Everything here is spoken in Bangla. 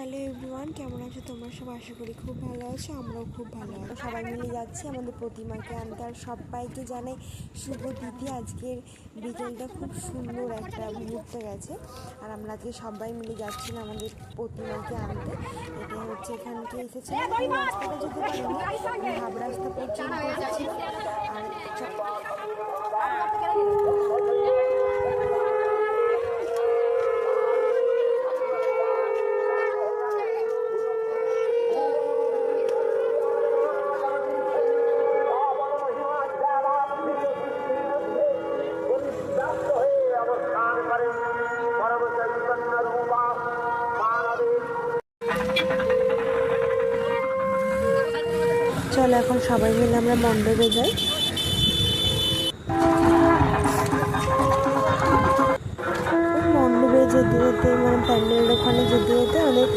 হ্যালো এভরিওয়ান, কেমন আছো তোমরা সব? আশা করি খুব ভালো আছো, আমরাও খুব ভালো আছি। সবাই মিলে যাচ্ছি আমাদের প্রতিমাকে আনতে। আর সবাইকে জানাই শুভ তিথি। আজকের বিকেলটা খুব সুন্দর একটা মুহূর্তে গেছে। আর আমরা আজকে সবাই মিলে যাচ্ছিলাম আমাদের প্রতিমাকে আনতে। এটা হচ্ছে এখানকে এসেছিলাম, রাস্তাটা যেতে পারিনি, হাফ রাস্তা পর্যন্ত এসেছিলাম। আর চলো এখন সবাই মিলে আমরা মণ্ডপে যাই। মণ্ডপে যেতে যেতে মানে প্যান্ডেলের ওখানে যেতে যেতে অনেক